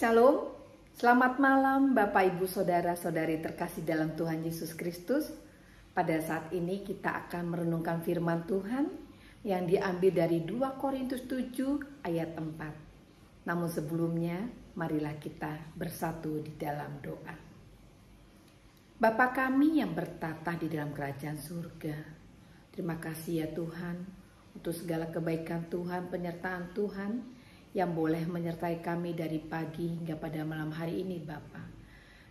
Shalom, selamat malam Bapak Ibu Saudara-saudari terkasih dalam Tuhan Yesus Kristus. Pada saat ini kita akan merenungkan firman Tuhan yang diambil dari 2 Korintus 7 ayat 4. Namun sebelumnya, marilah kita bersatu di dalam doa. Bapa kami yang bertata di dalam kerajaan surga, terima kasih ya Tuhan untuk segala kebaikan Tuhan, penyertaan Tuhan yang boleh menyertai kami dari pagi hingga pada malam hari ini Bapa.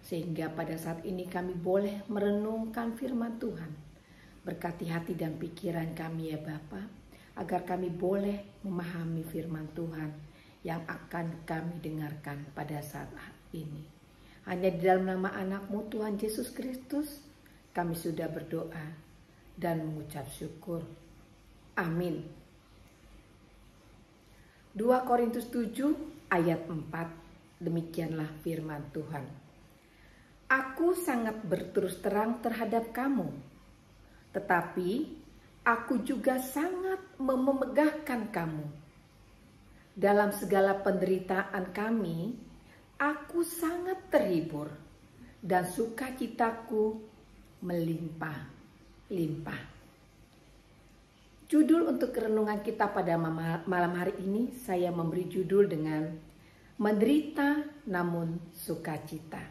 Sehingga pada saat ini kami boleh merenungkan firman Tuhan. Berkati hati dan pikiran kami ya Bapa, agar kami boleh memahami firman Tuhan yang akan kami dengarkan pada saat ini. Hanya di dalam nama anak-Mu Tuhan Yesus Kristus kami sudah berdoa dan mengucap syukur. Amin. 2 Korintus 7 ayat 4, demikianlah firman Tuhan. Aku sangat berterus terang terhadap kamu, tetapi aku juga sangat memegahkan kamu. Dalam segala penderitaan kami, aku sangat terhibur dan sukacitaku melimpah-limpah. Judul untuk renungan kita pada malam hari ini saya memberi judul dengan menderita namun sukacita.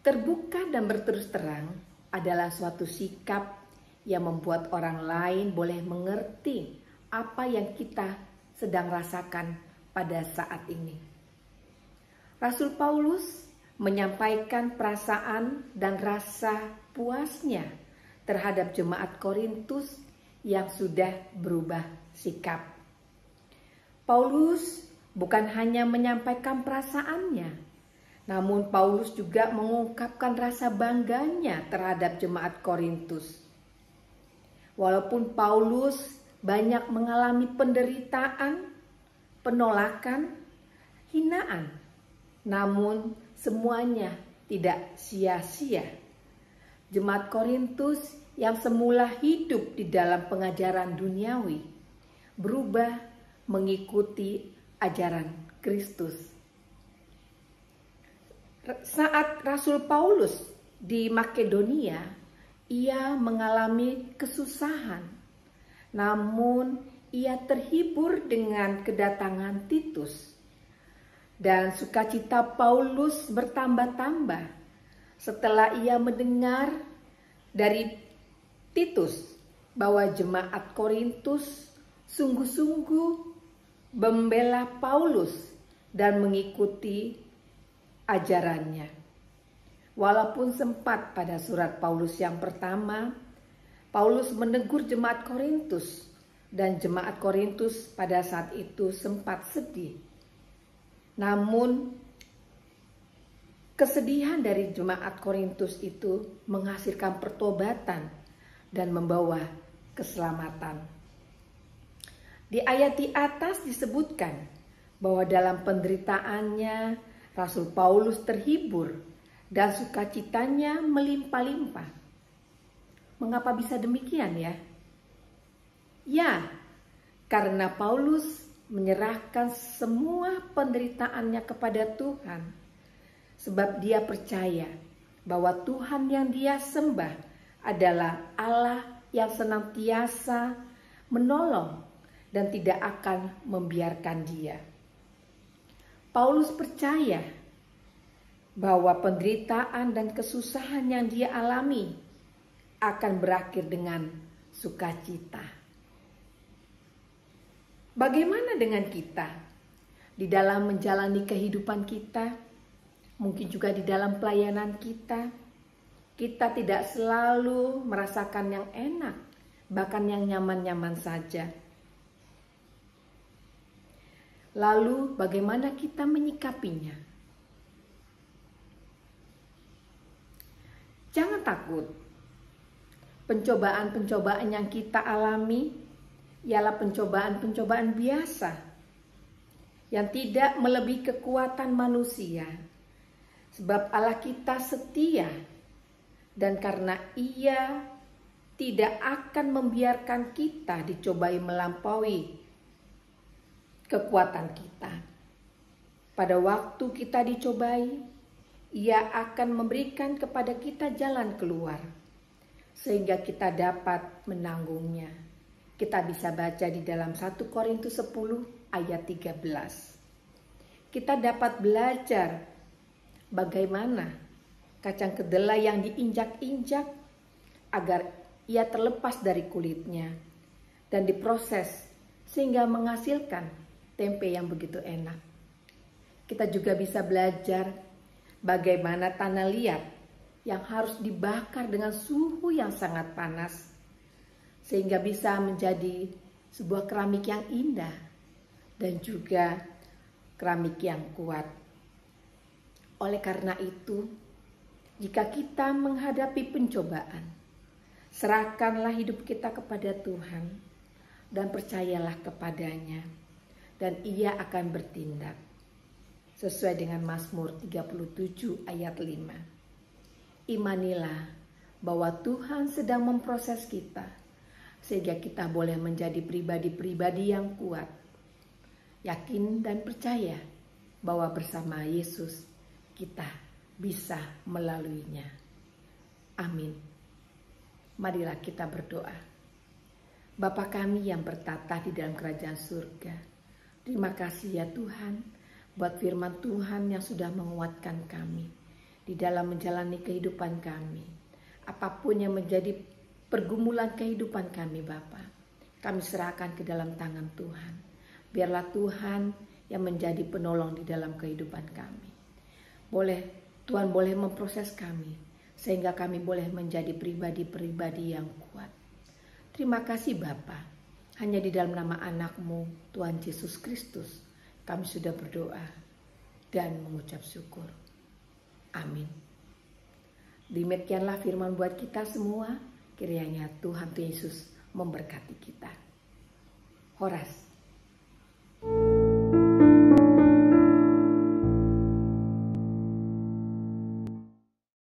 Terbuka dan berterus terang adalah suatu sikap yang membuat orang lain boleh mengerti apa yang kita sedang rasakan pada saat ini. Rasul Paulus menyampaikan perasaan dan rasa puasnya terhadap jemaat Korintus yang sudah berubah sikap. Paulus bukan hanya menyampaikan perasaannya, namun Paulus juga mengungkapkan rasa bangganya terhadap jemaat Korintus. Walaupun Paulus banyak mengalami penderitaan, penolakan, hinaan, namun semuanya tidak sia-sia. Jemaat Korintus yang semula hidup di dalam pengajaran duniawi berubah mengikuti ajaran Kristus. Saat Rasul Paulus di Makedonia, ia mengalami kesusahan. Namun ia terhibur dengan kedatangan Titus. Dan sukacita Paulus bertambah-tambah setelah ia mendengar dari Titus bahwa jemaat Korintus sungguh-sungguh membela Paulus dan mengikuti ajarannya. Walaupun sempat pada surat Paulus yang pertama, Paulus menegur jemaat Korintus dan jemaat Korintus pada saat itu sempat sedih. Namun kesedihan dari jemaat Korintus itu menghasilkan pertobatan dan membawa keselamatan. Di ayat di atas disebutkan bahwa dalam penderitaannya Rasul Paulus terhibur dan sukacitanya melimpah-limpah. Mengapa bisa demikian ya? Ya, karena Paulus menyerahkan semua penderitaannya kepada Tuhan. Sebab dia percaya bahwa Tuhan yang dia sembah adalah Allah yang senantiasa menolong dan tidak akan membiarkan dia. Paulus percaya bahwa penderitaan dan kesusahan yang dia alami akan berakhir dengan sukacita. Bagaimana dengan kita di dalam menjalani kehidupan kita? Mungkin juga di dalam pelayanan kita tidak selalu merasakan yang enak, bahkan yang nyaman-nyaman saja. Lalu bagaimana kita menyikapinya? Jangan takut. Pencobaan-pencobaan yang kita alami ialah pencobaan-pencobaan biasa yang tidak melebihi kekuatan manusia. Sebab Allah kita setia dan karena Ia tidak akan membiarkan kita dicobai melampaui kekuatan kita. Pada waktu kita dicobai, Ia akan memberikan kepada kita jalan keluar, sehingga kita dapat menanggungnya. Kita bisa baca di dalam 1 Korintus 10 ayat 13. Kita dapat belajar bagaimana kacang kedelai yang diinjak-injak agar ia terlepas dari kulitnya dan diproses sehingga menghasilkan tempe yang begitu enak. Kita juga bisa belajar bagaimana tanah liat yang harus dibakar dengan suhu yang sangat panas sehingga bisa menjadi sebuah keramik yang indah dan juga keramik yang kuat. Oleh karena itu, jika kita menghadapi pencobaan, serahkanlah hidup kita kepada Tuhan dan percayalah kepadanya, dan Ia akan bertindak sesuai dengan Mazmur 37 ayat 5. Imanilah bahwa Tuhan sedang memproses kita sehingga kita boleh menjadi pribadi-pribadi yang kuat. Yakin dan percaya bahwa bersama Yesus kita bisa melaluinya. Amin. Marilah kita berdoa. Bapa kami yang bertata di dalam kerajaan surga, terima kasih ya Tuhan buat firman Tuhan yang sudah menguatkan kami di dalam menjalani kehidupan kami. Apapun yang menjadi pergumulan kehidupan kami Bapa, kami serahkan ke dalam tangan Tuhan. Biarlah Tuhan yang menjadi penolong di dalam kehidupan kami. Tuhan boleh memproses kami sehingga kami boleh menjadi pribadi-pribadi yang kuat. Terima kasih Bapa. Hanya di dalam nama anak-Mu Tuhan Yesus Kristus kami sudah berdoa dan mengucap syukur. Amin. Demikianlah firman buat kita semua. Kiranya Tuhan Yesus memberkati kita. Horas.